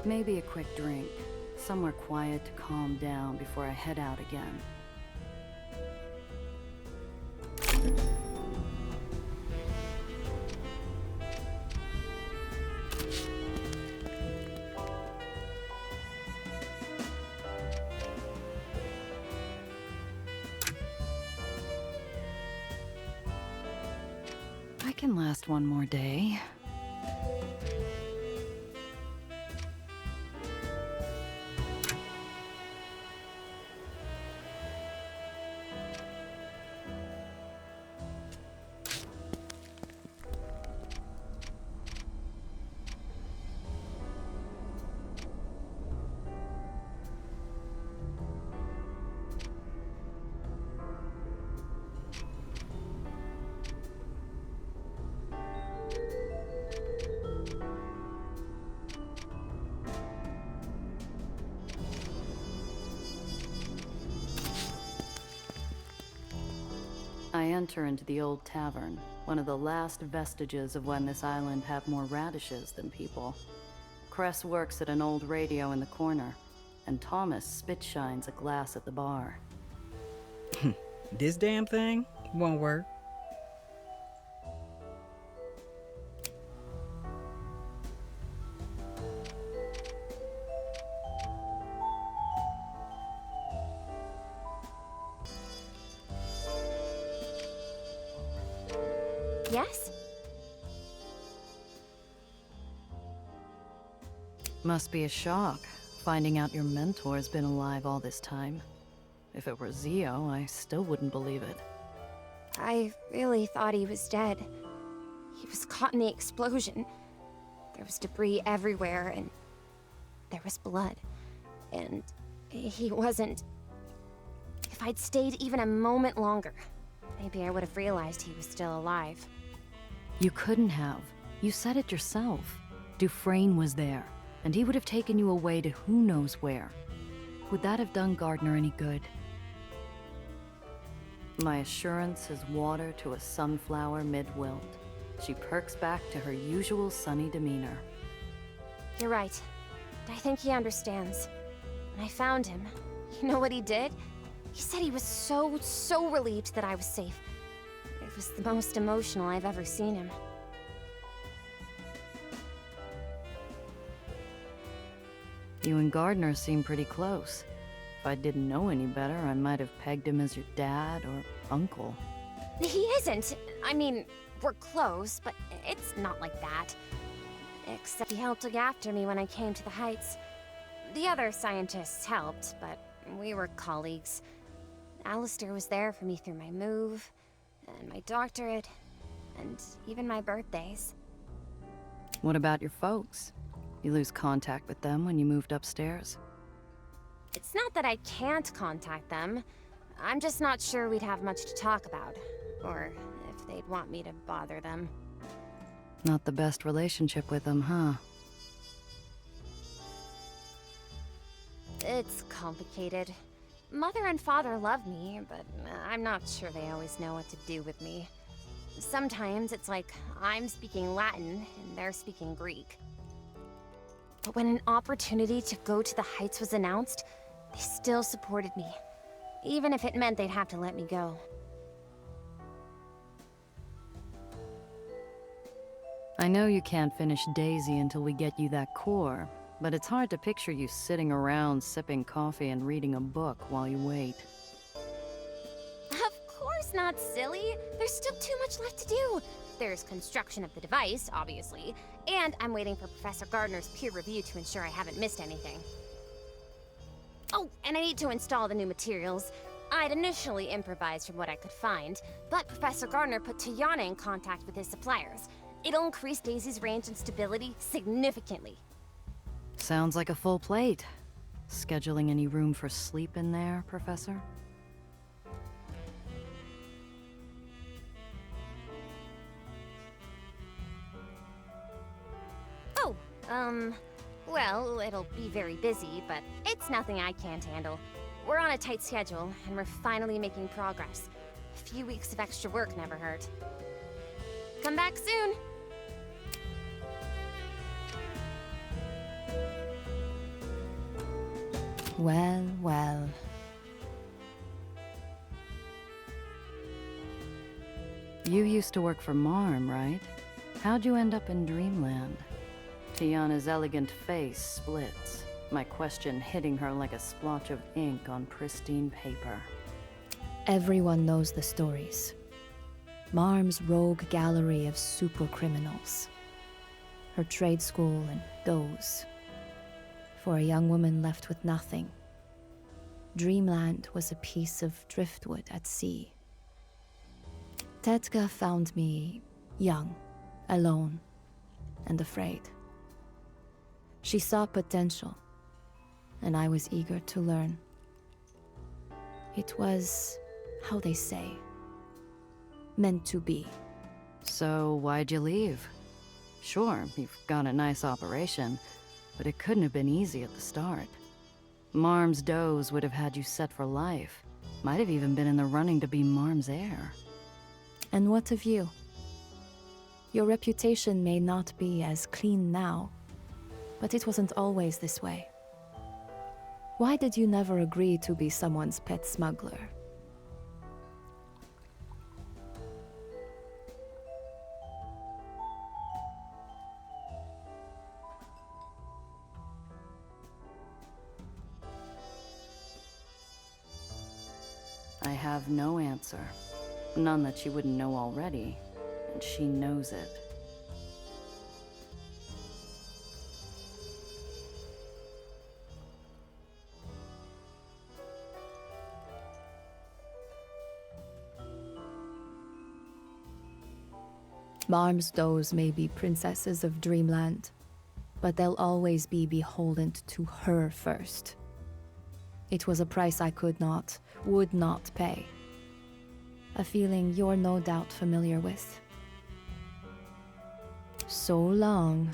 Maybe a quick drink. Somewhere quiet to calm down before I head out again. I can last one more day. I enter into the old tavern, one of the last vestiges of when this island had more radishes than people. Cress works at an old radio in the corner, and Thomas spit-shines a glass at the bar. This damn thing won't work. Yes? Must be a shock, finding out your mentor's been alive all this time. If it were Zio, I still wouldn't believe it. I really thought he was dead. He was caught in the explosion. There was debris everywhere, and there was blood. And he wasn't... If I'd stayed even a moment longer, maybe I would have realized he was still alive. You couldn't have. You said it yourself. Dufresne was there, and he would have taken you away to who knows where. Would that have done Gardner any good? My assurance is water to a sunflower mid-wilt. She perks back to her usual sunny demeanor. You're right. I think he understands. When I found him, you know what he did? He said he was so relieved that I was safe. It was the most emotional I've ever seen him. You and Gardner seem pretty close. If I didn't know any better, I might have pegged him as your dad or uncle. He isn't. I mean, we're close, but it's not like that. Except he helped look after me when I came to the Heights. The other scientists helped, but we were colleagues. Alistair was there for me through my move, and my doctorate, and even my birthdays. What about your folks? You lose contact with them when you moved upstairs? It's not that I can't contact them. I'm just not sure we'd have much to talk about, or if they'd want me to bother them. Not the best relationship with them, huh? It's complicated. Mother and father love me, but I'm not sure they always know what to do with me. Sometimes it's like I'm speaking Latin and they're speaking Greek. But when an opportunity to go to the Heights was announced, they still supported me, even if it meant they'd have to let me go. I know you can't finish Daisy until we get you that core, but it's hard to picture you sitting around sipping coffee and reading a book while you wait. Of course not, silly. There's still too much left to do. There's construction of the device, obviously, and I'm waiting for Professor Gardner's peer review to ensure I haven't missed anything. Oh, and I need to install the new materials. I'd initially improvised from what I could find, but Professor Gardner put Tiana in contact with his suppliers. It'll increase Daisy's range and stability significantly. Sounds like a full plate. Scheduling any room for sleep in there, Professor? Oh, well, it'll be very busy, but it's nothing I can't handle. We're on a tight schedule, and we're finally making progress. A few weeks of extra work never hurt. Come back soon! Well, well. You used to work for Marm, right? How'd you end up in Dreamland? Tiana's elegant face splits, my question hitting her like a splotch of ink on pristine paper. Everyone knows the stories. Marm's rogue gallery of supercriminals. Her trade school and those. For a young woman left with nothing. Dreamland was a piece of driftwood at sea. Tetka found me young, alone, and afraid. She saw potential, and I was eager to learn. It was, how they say, meant to be. So why'd you leave? Sure, you've got a nice operation, but it couldn't have been easy at the start. Marm's does would have had you set for life. Might have even been in the running to be Marm's heir. And what of you? Your reputation may not be as clean now, but it wasn't always this way. Why did you never agree to be someone's pet smuggler? I have no answer. None that she wouldn't know already, and she knows it. Marm's does may be princesses of Dreamland, but they'll always be beholden to her first. It was a price I could not, would not pay. A feeling you're no doubt familiar with. So long.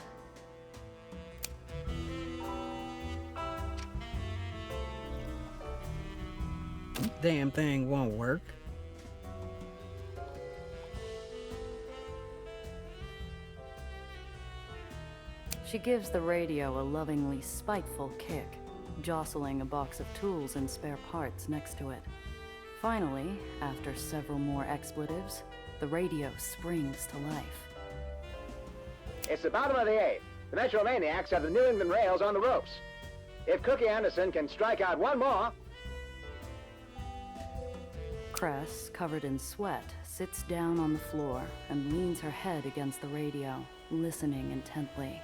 Damn thing won't work. She gives the radio a lovingly spiteful kick, jostling a box of tools and spare parts next to it. Finally, after several more expletives, the radio springs to life. It's the bottom of the eighth. The Metromaniacs have the New England rails on the ropes. If Cookie Anderson can strike out one more... Cress, covered in sweat, sits down on the floor and leans her head against the radio, listening intently.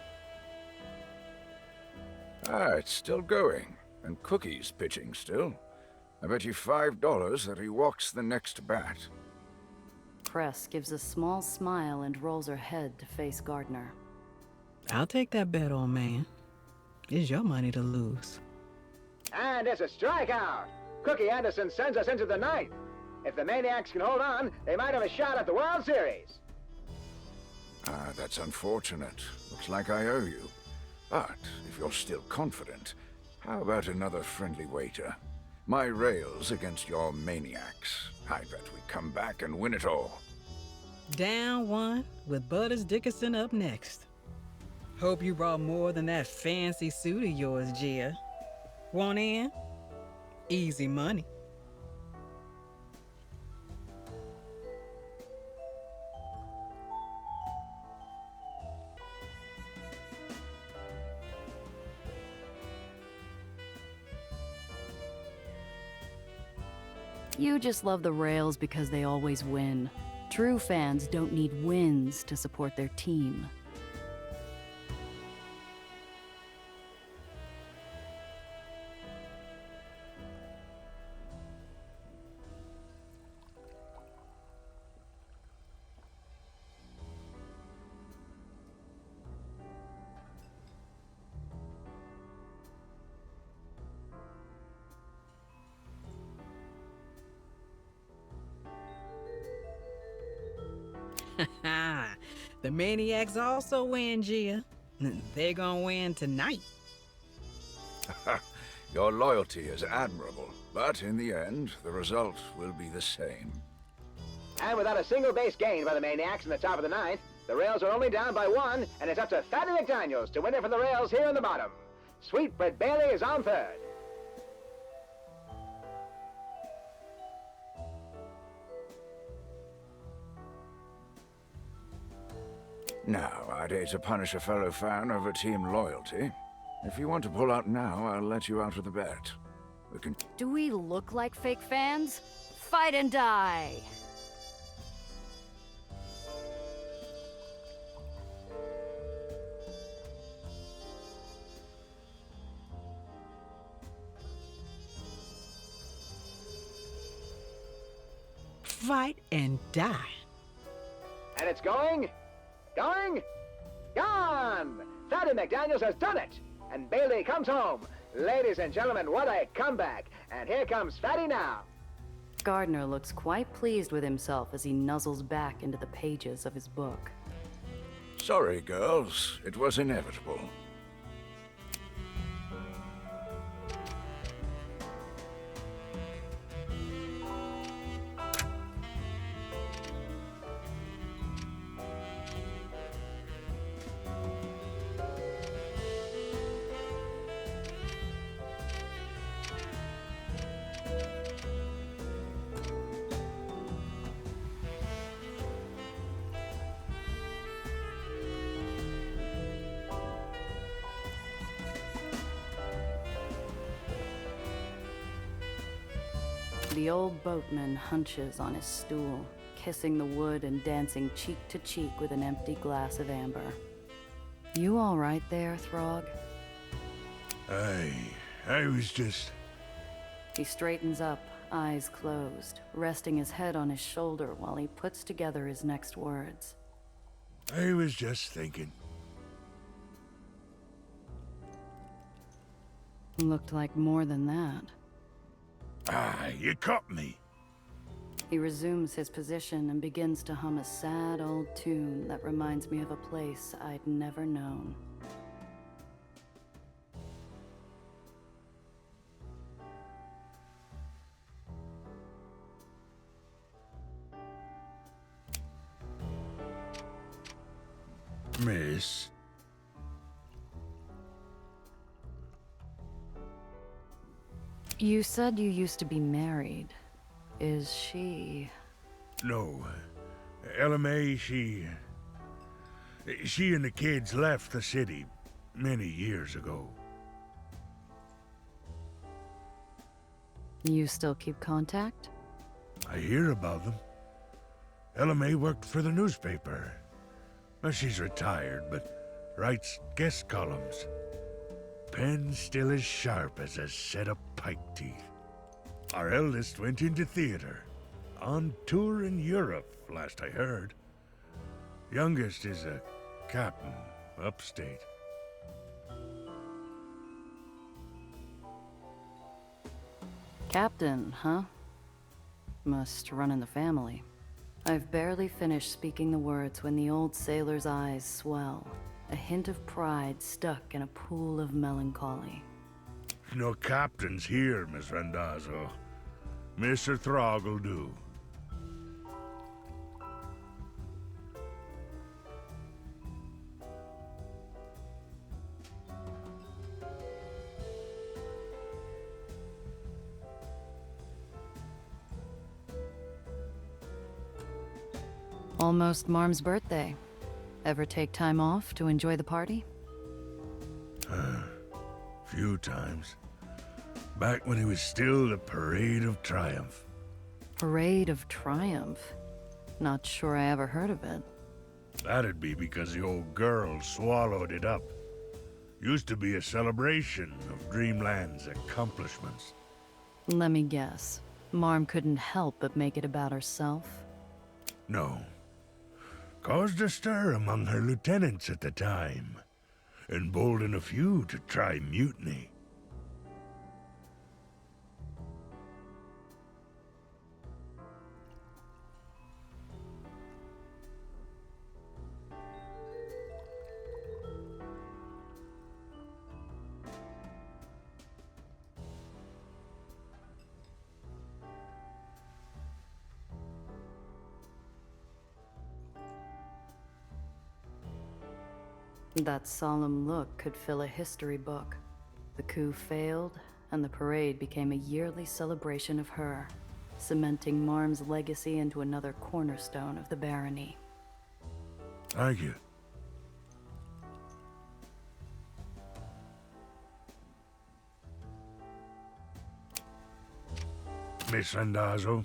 Ah, it's still going, and Cookie's pitching still. I bet you $5 that he walks the next bat. Cress gives a small smile and rolls her head to face Gardner. I'll take that bet, old man. It's your money to lose. And it's a strikeout! Cookie Anderson sends us into the ninth. If the Maniacs can hold on, they might have a shot at the World Series. Ah, that's unfortunate. Looks like I owe you. But if you're still confident, how about another friendly wager? My rails against your Maniacs. I bet we come back and win it all. Down one, with Butters Dickinson up next. Hope you brought more than that fancy suit of yours, Gia. Want in? Easy money. You just love the Rails because they always win. True fans don't need wins to support their team. The Maniacs also win, Gia. They're gonna win tonight. Your loyalty is admirable, but in the end, the result will be the same. And without a single base gained by the Maniacs in the top of the ninth, the Rails are only down by one, and it's up to Fatty McDaniels to win it for the Rails here in the bottom. Sweetbread Bailey is on third. Now, I'd hate to punish a fellow fan over team loyalty. If you want to pull out now, I'll let you out of the bet. We can... Do we look like fake fans? Fight and die! Fight and die. And it's going, gone! Fatty McDaniels has done it! And Bailey comes home. Ladies and gentlemen, what a comeback! And here comes Fatty now. Gardner looks quite pleased with himself as he nuzzles back into the pages of his book. Sorry, girls. It was inevitable. The old boatman hunches on his stool, kissing the wood and dancing cheek to cheek with an empty glass of amber. You all right there, Throg? I was just... He straightens up, eyes closed, resting his head on his shoulder while he puts together his next words. I was just thinking. Looked like more than that. You caught me. He resumes his position and begins to hum a sad old tune that reminds me of a place I'd never known. Miss. You said you used to be married. Is she... No. LMA, she and the kids left the city many years ago. You still keep contact? I hear about them. LMA worked for the newspaper. Well, she's retired, but writes guest columns. Pen still as sharp as a set of pike teeth. Our eldest went into theater. On tour in Europe, last I heard. Youngest is a captain, upstate. Captain, huh? Must run in the family. I've barely finished speaking the words when the old sailor's eyes swell, a hint of pride stuck in a pool of melancholy. No captains here, Miss Randazzo. Mr. Throg will do. Almost Marm's birthday. Ever take time off to enjoy the party? Few times. Back when it was still the Parade of Triumph. Parade of Triumph? Not sure I ever heard of it. That'd be because the old girl swallowed it up. Used to be a celebration of Dreamland's accomplishments. Let me guess. Marm couldn't help but make it about herself? No. Caused a stir among her lieutenants at the time. Emboldened a few to try mutiny. That solemn look could fill a history book. The coup failed, and the parade became a yearly celebration of her, cementing Marm's legacy into another cornerstone of the barony. Thank you. Miss Randazzo.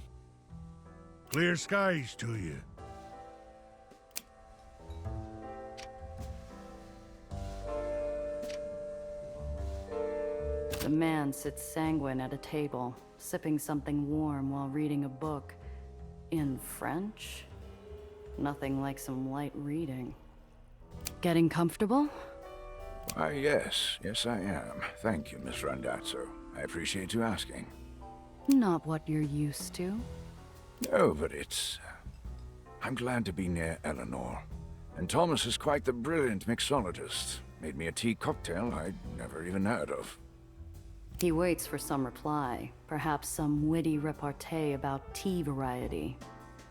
Clear skies to you. The man sits sanguine at a table, sipping something warm while reading a book. In French? Nothing like some light reading. Getting comfortable? Why, yes. Yes, I am. Thank you, Miss Randazzo. I appreciate you asking. Not what you're used to. No, but it's... I'm glad to be near Eleanor. And Thomas is quite the brilliant mixologist. Made me a tea cocktail I'd never even heard of. He waits for some reply, perhaps some witty repartee about tea variety.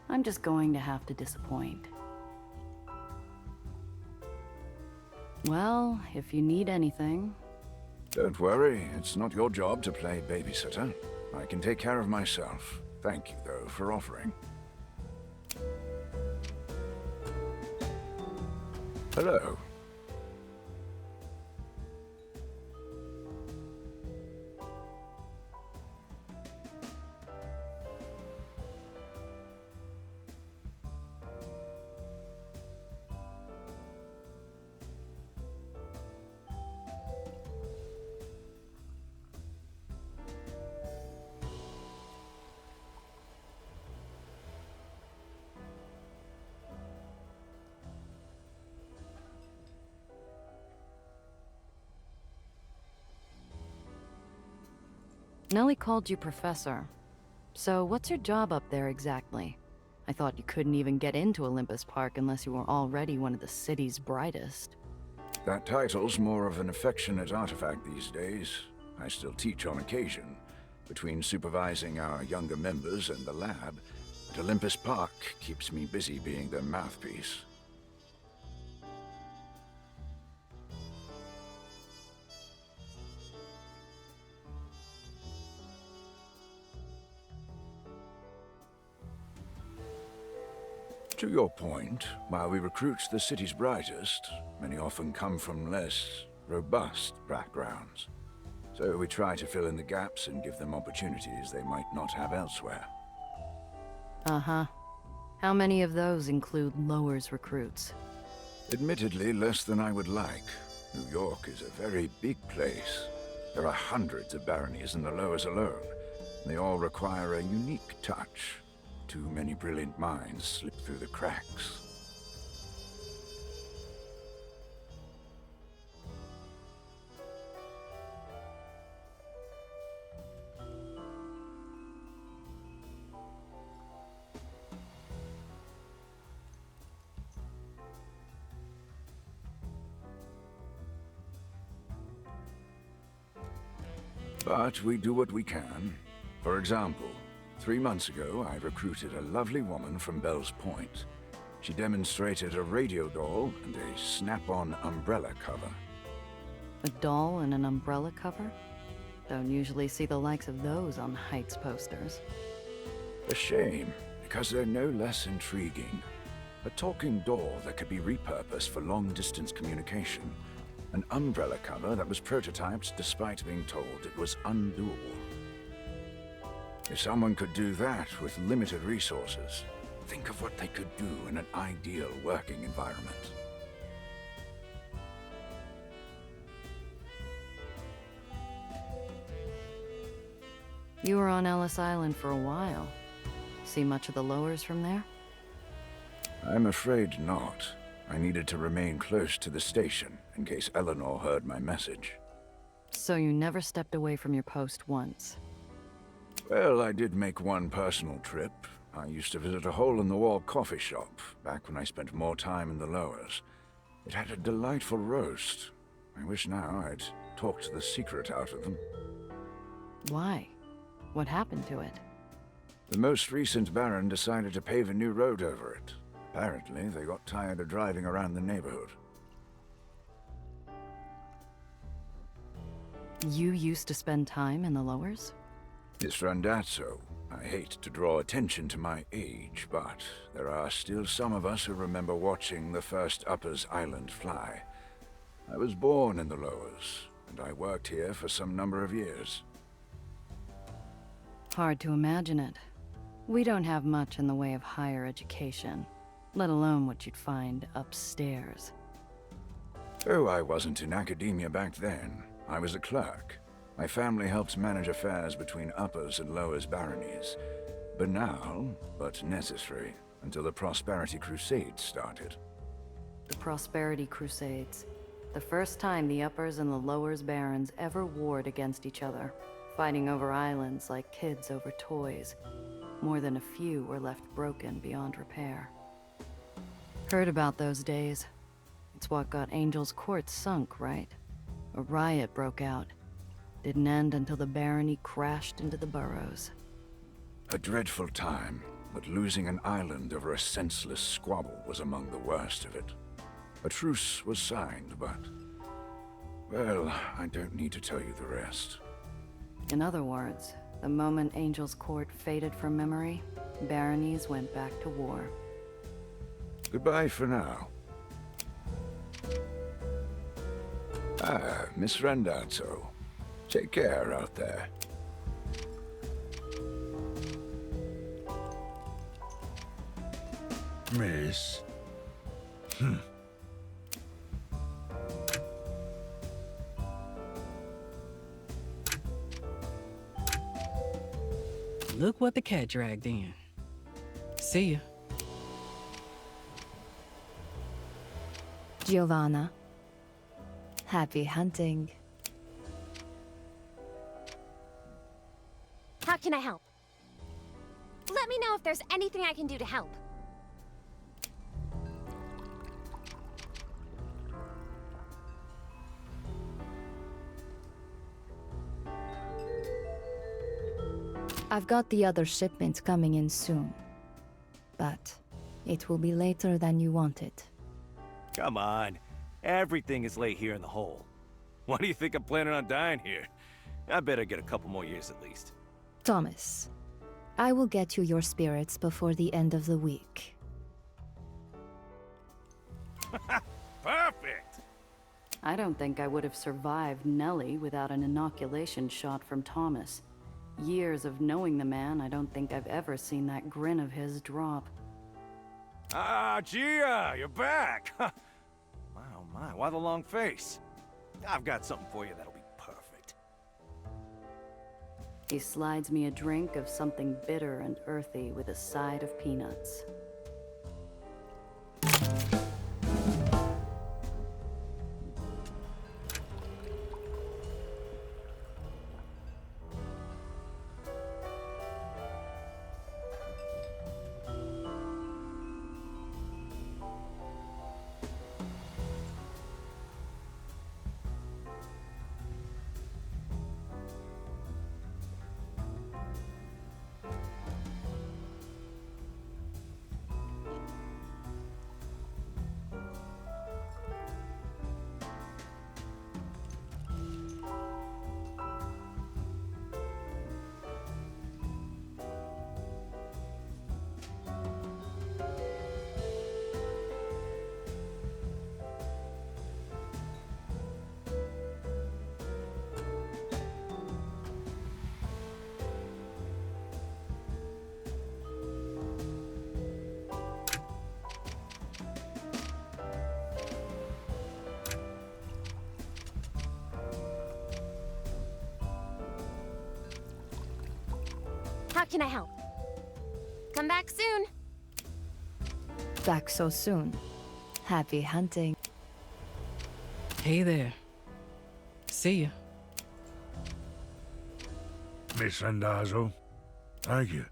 I'm just going to have to disappoint. Well, if you need anything... Don't worry, it's not your job to play babysitter. I can take care of myself. Thank you, though, for offering. Hello. Nellie called you Professor. So what's your job up there exactly? I thought you couldn't even get into Olympus Park unless you were already one of the city's brightest. That title's more of an affectionate artifact these days. I still teach on occasion. Between supervising our younger members and the lab, but Olympus Park keeps me busy being their mouthpiece. To your point, while we recruit the city's brightest, many often come from less robust backgrounds. So we try to fill in the gaps and give them opportunities they might not have elsewhere. Uh-huh. How many of those include Lowers recruits? Admittedly, less than I would like. New York is a very big place. There are hundreds of baronies in the Lowers alone. They all require a unique touch. Too many brilliant minds slip through the cracks. But we do what we can. For example, 3 months ago, I recruited a lovely woman from Bell's Point. She demonstrated a radio doll and a snap-on umbrella cover. A doll and an umbrella cover? Don't usually see the likes of those on Heights posters. A shame, because they're no less intriguing. A talking doll that could be repurposed for long-distance communication. An umbrella cover that was prototyped despite being told it was undoable. If someone could do that with limited resources, think of what they could do in an ideal working environment. You were on Ellis Island for a while. See much of the Lowers from there? I'm afraid not. I needed to remain close to the station in case Eleanor heard my message. So you never stepped away from your post once? Well, I did make one personal trip. I used to visit a hole-in-the-wall coffee shop back when I spent more time in the Lowers. It had a delightful roast. I wish now I'd talked the secret out of them. Why? What happened to it? The most recent Baron decided to pave a new road over it. Apparently, they got tired of driving around the neighborhood. You used to spend time in the Lowers? Miss Randazzo, I hate to draw attention to my age, but there are still some of us who remember watching the first Uppers Island fly. I was born in the Lowers, and I worked here for some number of years. hard to imagine it. We don't have much in the way of higher education, let alone what you'd find upstairs. Oh, I wasn't in academia back then. I was a clerk. My family helped manage affairs between uppers and lowers baronies. Banal, but necessary, until the Prosperity Crusades started. The Prosperity Crusades. The first time the uppers and the lowers barons ever warred against each other, fighting over islands like kids over toys. More than a few were left broken beyond repair. Heard about those days. It's what got Angel's Court sunk, right? A riot broke out. Didn't end until the barony crashed into the burrows. A dreadful time, but losing an island over a senseless squabble was among the worst of it. A truce was signed, but... well, I don't need to tell you the rest. In other words, the moment Angel's Court faded from memory, baronies went back to war. Goodbye for now. Ah, Miss Randazzo. Take care out there. Miss. Look what the cat dragged in. See ya. Giovanna. Happy hunting. How can I help? Let me know if there's anything I can do to help. I've got the other shipment coming in soon. But it will be later than you wanted. Come on. Everything is late here in the hole. Why do you think I'm planning on dying here? I better get a couple more years at least. Thomas, I will get you your spirits before the end of the week. Perfect! I don't think I would have survived Nellie without an inoculation shot from Thomas. Years of knowing the man, I don't think I've ever seen that grin of his drop. Ah, Gia, you're back! Wow, my, why the long face? I've got something for you that'll be perfect. He slides me a drink of something bitter and earthy with a side of peanuts. How can I help? Come back soon. Back so soon. Happy hunting. Hey there. See ya. Miss Randazzo. Thank you.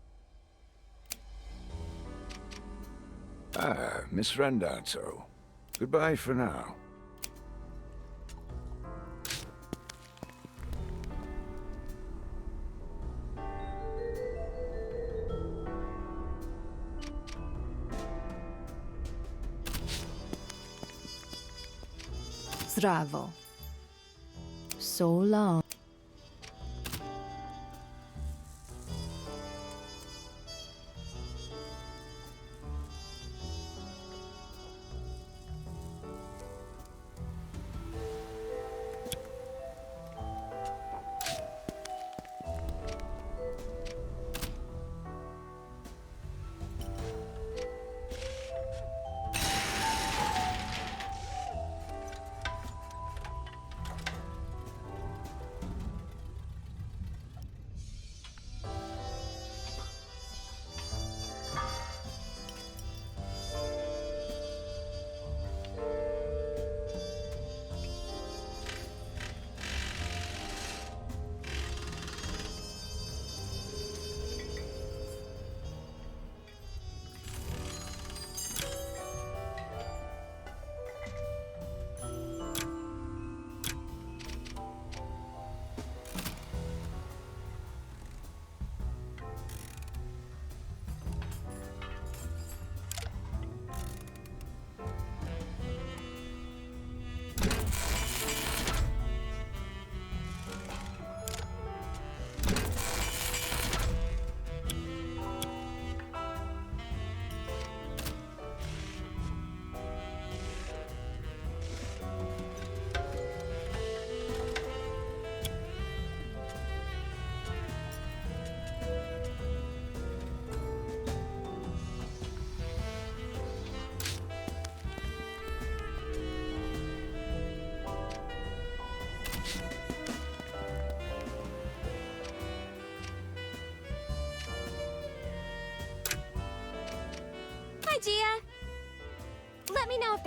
Ah, Miss Randazzo. Goodbye for now. Zdravo. So long.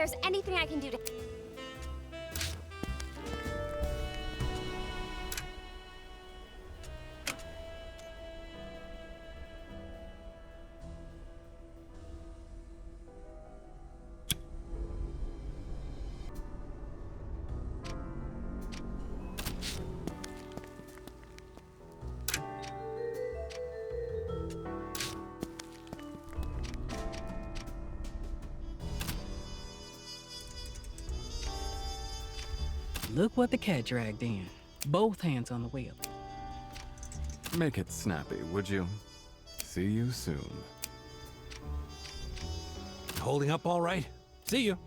there's anything I can do to... Look what the cat dragged in. Both hands on the wheel. Make it snappy, would you? See you soon. Holding up all right? See you.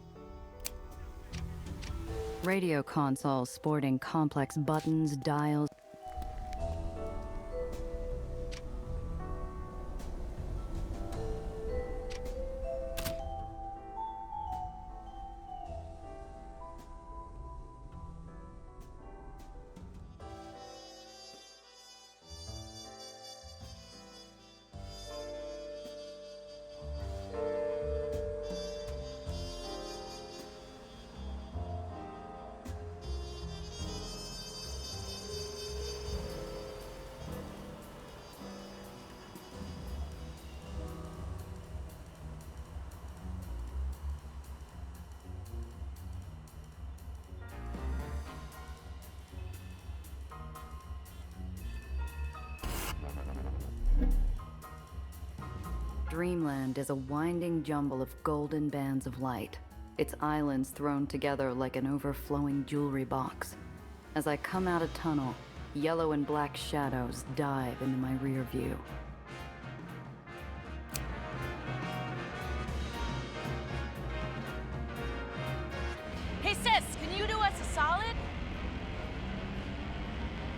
Radio consoles sporting complex buttons, dials. Dreamland is a winding jumble of golden bands of light, its islands thrown together like an overflowing jewelry box. As I come out a tunnel, yellow and black shadows dive into my rear view. Hey sis, can you do us a solid?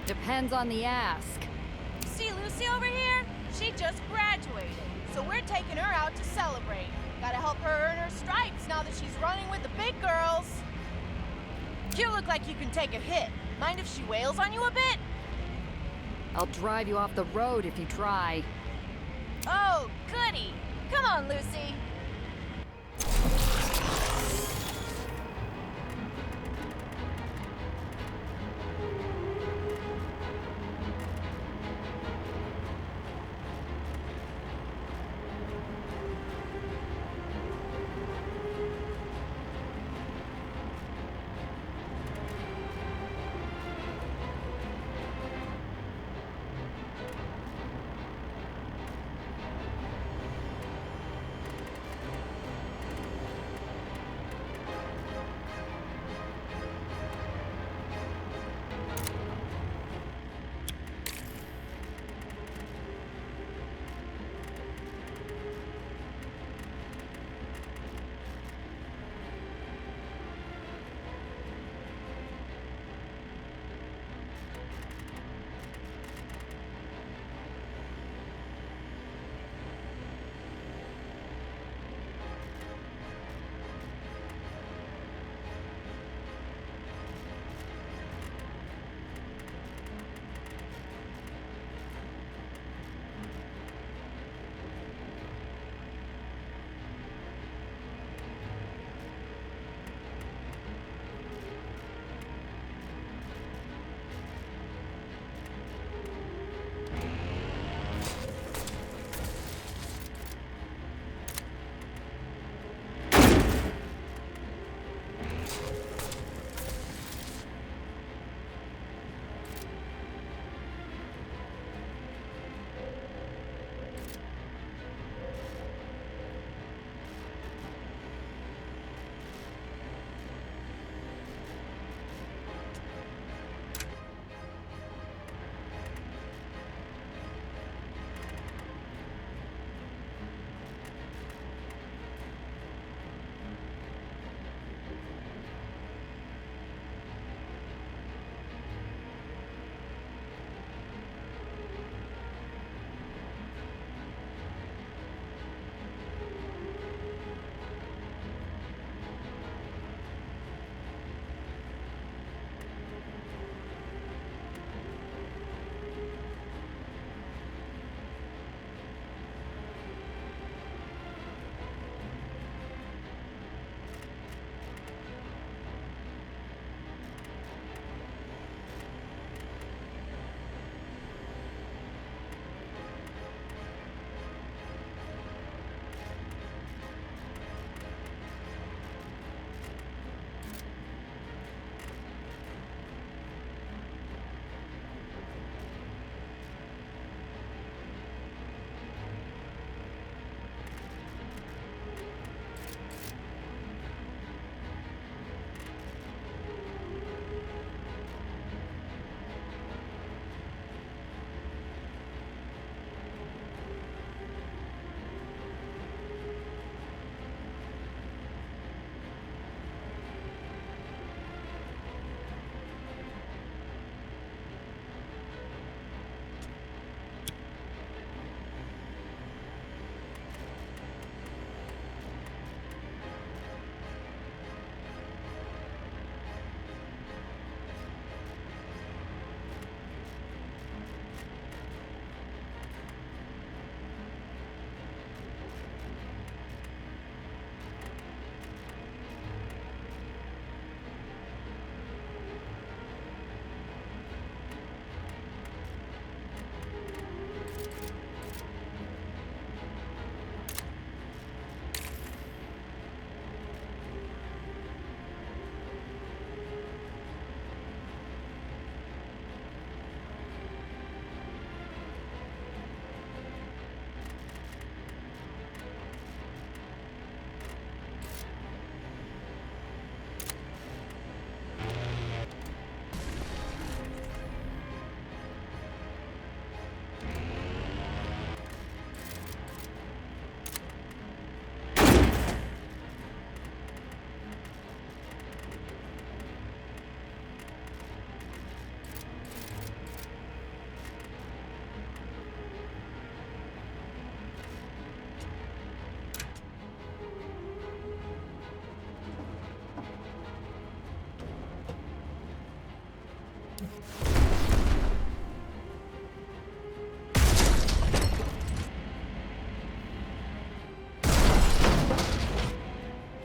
Depends on the ask. See Lucy over here? She just graduated, so we're taking her out to celebrate. Gotta help her earn her stripes now that she's running with the big girls. You look like you can take a hit. Mind if she wails on you a bit? I'll drive you off the road if you try. Oh, goody. Come on, Lucy.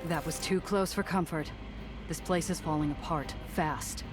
That was too close for comfort. This place is falling apart, fast.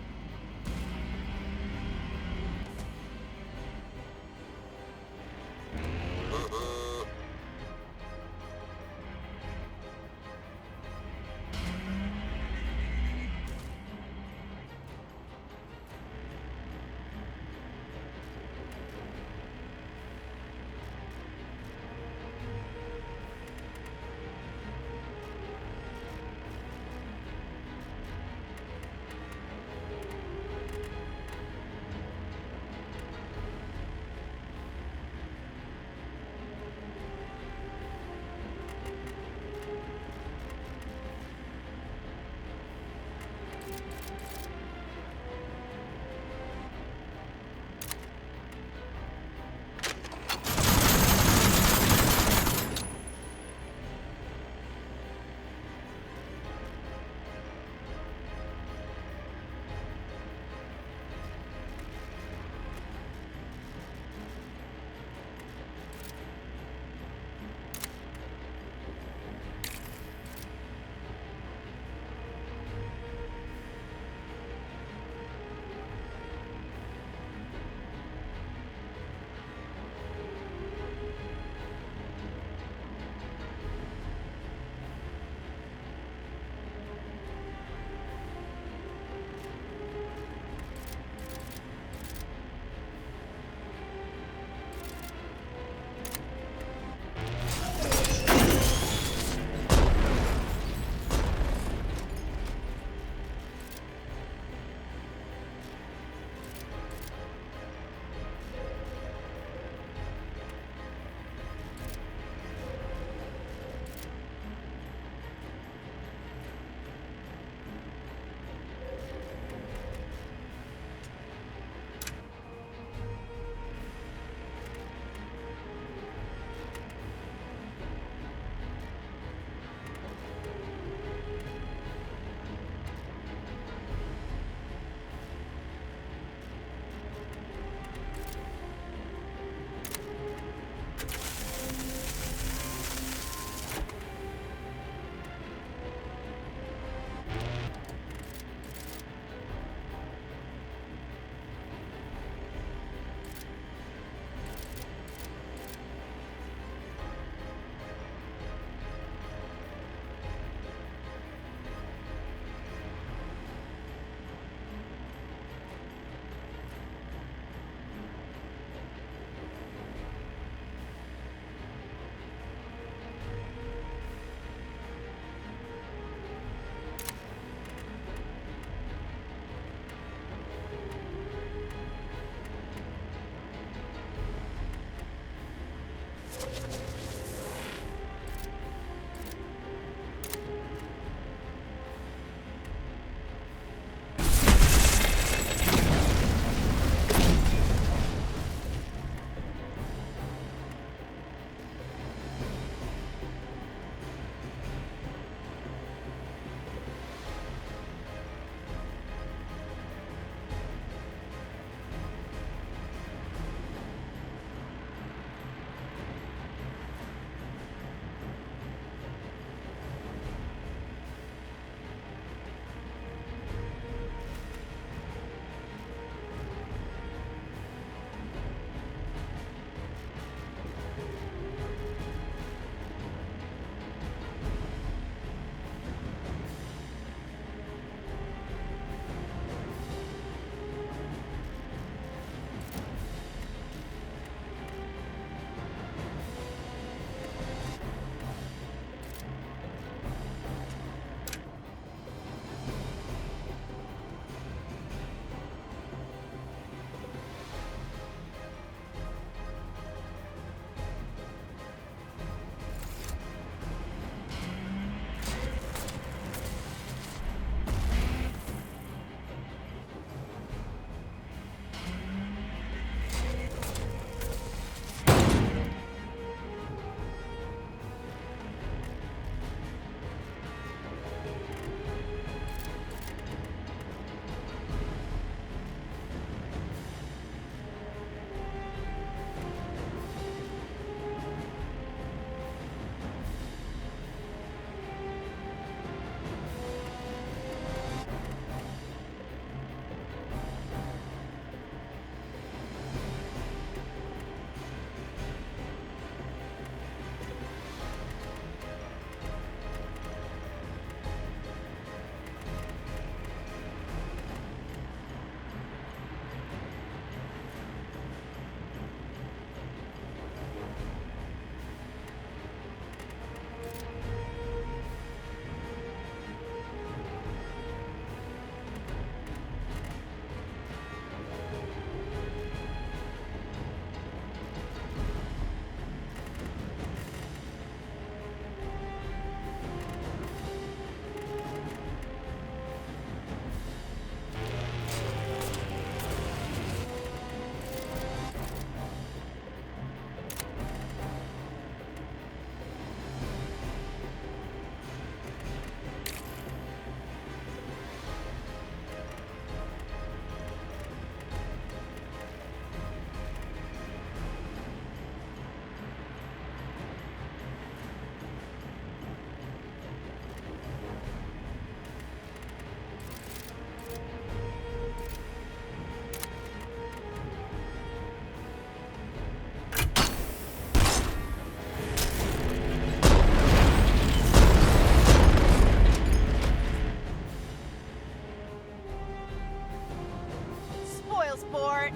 little sport.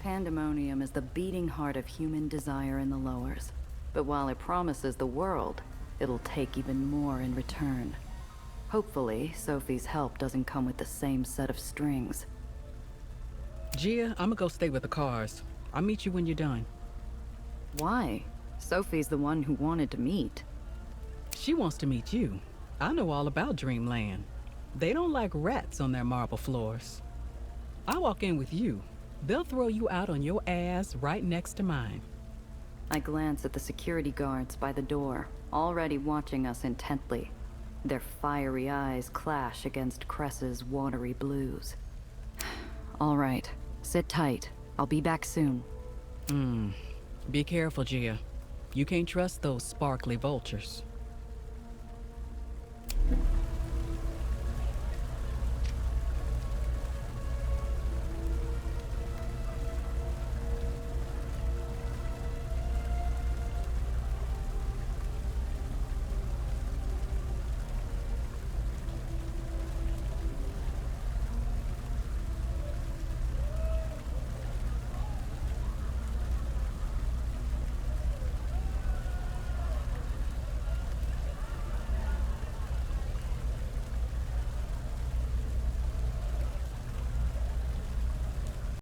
Pandemonium is the beating heart of human desire in the lowers. But while it promises the world, it'll take even more in return. Hopefully, Sophie's help doesn't come with the same set of strings. Gia, I'ma go stay with the cars. I'll meet you when you're done. Why? Sophie's the one who wanted to meet. She wants to meet you. I know all about Dreamland. They don't like rats on their marble floors. I walk in with you. They'll throw you out on your ass right next to mine. I glance at the security guards by the door, already watching us intently. Their fiery eyes clash against Cress's watery blues. All right, sit tight. I'll be back soon. Be careful, Gia. You can't trust those sparkly vultures.